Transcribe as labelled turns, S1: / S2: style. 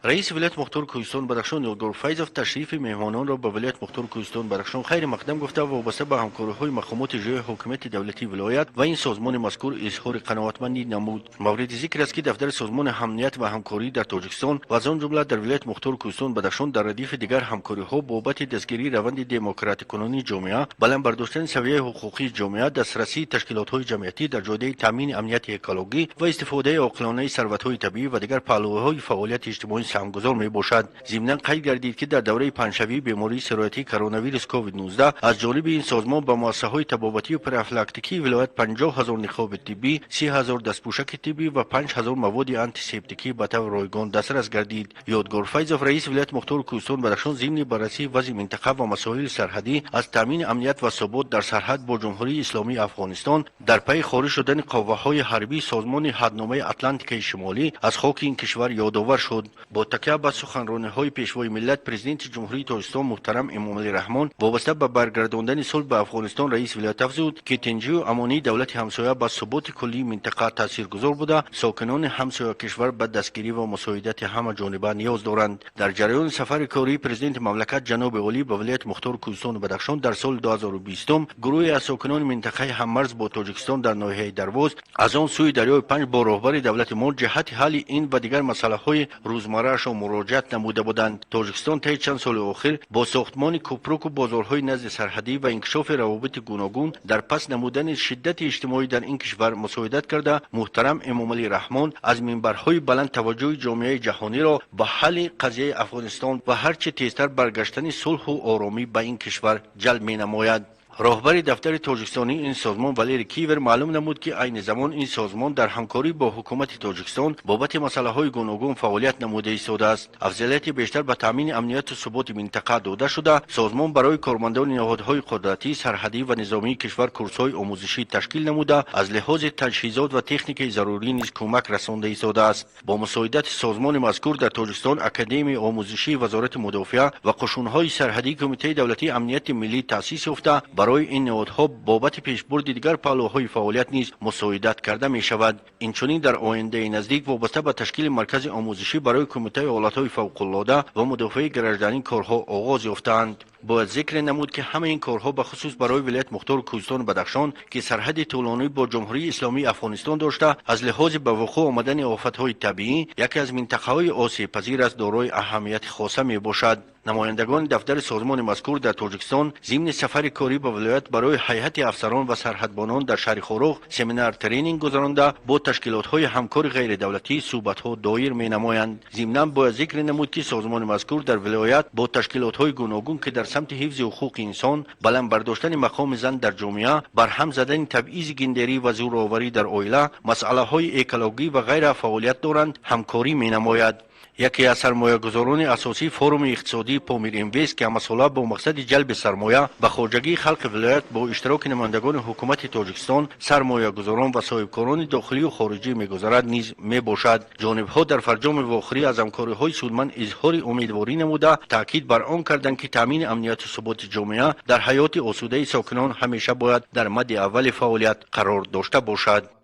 S1: رئیس ولایت مختار کوهستان بدخشان یلدور فیضов تشریف مهمانان را به ولایت مختار کوهستان بدخشان خیر مقدم گفته و وابسته به همکاری‌های مقامات اجرایی حکومت دولتی ولایت و این سازمان مذکور اظهار قناعتمندی نمود. مورد ذکر است که دفتر سازمان امنیت و همکاری در تاجیکستان و از آن جمله در ولایت مختار کوهستان بدخشان در ردیف دیگر همکاری‌ها بابت دستگیری روند دموکراتیک کنونی جامعه، بلند برداشتن سویه حقوقی جامعه، دسترسی تشکیلات‌های جمعیتی در جاده تامین امنیت اکولوژی و استفاده عاقلانه ثروت‌های طبیعی و دیگر پهلوهای فعالیت اجتماعی سهمگذار می باشد. ضمناً قید گردید که در دوره پنجشنبه بیماری سرایتی کرونا ویروس کووید 19 از جانب این سازمان به مؤسسه‌های طبابتی و پروفیلاکتیکی ولایت 50,000 نقاب طبی، 30,000 دستپوشک طبی و 5,000 مواد آنتی سپتیکی به طور رایگان دسترس گردید. یادگار فیضов رئیس ولایت مختار کوهستان بدخشان ضمن بررسی وضع منطقه و مسائل سرحدی از تامین امنیت و ثبات در سرحد با جمهوری اسلامی افغانستان در پی خارج شدن قوه‌های حربی سازمان حدنامه اتلانتیک شمالی از خاک این کشور یادآور شد. با تکیه به سخنرانی‌های پیشوای ملت پرزیدنت جمهوری تاجیکستان محترم امامعلی رحمان وابسته به برگرداندن صلح به افغانستان رئیس ولایت افزود که تنجی و امانی دولت همسایه به ثبات کلی منطقه تاثیرگذار بوده، ساکنان همسایه کشور به دستگیری و مساعدت همه جانبه نیاز دارند. در جریان سفر کاری پرزیدنت مملکت جناب عالی به ولایت مختار کوهستان بدخشان در سال 2020 گروهی از ساکنان منطقه هممرز با تاجیکستان در ناحیه درواز از آن سوی دریای پنج با راهبر دولت ما جهت حل این و دیگر مسائل روزمره را مراجعت نموده بودند. تاجیکستان طی چند سال اخیر با ساختمان کوپروک و بازارهای نزد سرحدی و انکشاف روابط گوناگون در پس نمودن شدت اجتماعی در این کشور مساعدت کرده، محترم امامعلی رحمان از منبرهای بلند توجه جامعه جهانی را به حل قضیه افغانستان و هرچه تیزتر برگشتن صلح و آرامی به این کشور جلب می نماید. راهبر دفتر تاجیکستانی این سازمان والری کیور معلوم نمود که عین زمان این سازمان در همکاری با حکومت تاجیکستان بابت مسائل گوناگون فعالیت نموده ایستاده است. افضلیت بیشتر به تامین امنیت و ثبات منطقه داده شده. سازمان برای کارمندان نهادهای قدرتی سرحدی و نظامی کشور کورس‌های آموزشی تشکیل نموده، از لحاظ تجهیزات و تکنیک ضروری نیز کمک رسانده ایستاده است. با مساعدت سازمان مذکور در تاجیکستان اکادمی آموزشی وزارت مدافعه و قشون‌های سرحدی کمیته دولتی امنیت ملی تأسیس یافته، برای این نهادها بابت پیشبرد دیگر پهلوهای فعالیت نیز مساعدت کرده می شود. اینچنین در آینده نزدیک وابسته به تشکیل مرکز آموزشی برای کمیته حالت‌های فوق‌العاده و مدافع گردشدنی کارها آغاز یافتند. باید ذکر نمود که همه این کارها به خصوص برای ولایت مختار کوهستان بدخشان که سرحد طولانی با جمهوری اسلامی افغانستان داشته، از لحاظ به وقوع آمدن آفت‌های طبیعی یکی از منطقه‌های آسیب پذیر است دارای اهمیت خاصه می باشد. نمایندگان دفتر سازمان مذکور در تاجیکستان ضمن سفر کاری به ولایت برای هیئت افسران و سرحدبانان در شهر خاروغ سمینار ترینینگ گذرانده با تشکیلات‌های همکار غیر دولتی صحبت‌ها دایر می‌نمایند. ضمناً باید ذکر نمود که سازمان مذکور در ولایت با تشکیلات‌های گوناگون که در سمت حفظ حقوق انسان، بلند برداشتن مقام زن در جامعه، برهم زدن تبعیض گندری و زورآوری در عائله، مسائل‌های اکولوژی و غیره فعالیت دارند، همکاری می‌نماید. یکی از سرمایه‌گذاران اساسی فروم اقتصادی پامیر اینوست که مسئله با مقصد جلب سرمایه به خواجگی خلق ولایت با اشتراک نمایندگان حکومت تاجیکستان، سرمایه‌گذاران و صاحبکاران داخلی و خارجی می‌گذرد نیز میباشد. جانب‌ها در فرجام واخری از همکاری‌های سودمند اظهار امیدواری نموده، تاکید بر آن کردند که تامین امنیت و ثبات جامعه در حیات آسوده ساکنان همیشه باید در مد اول فعالیت قرار داشته باشد.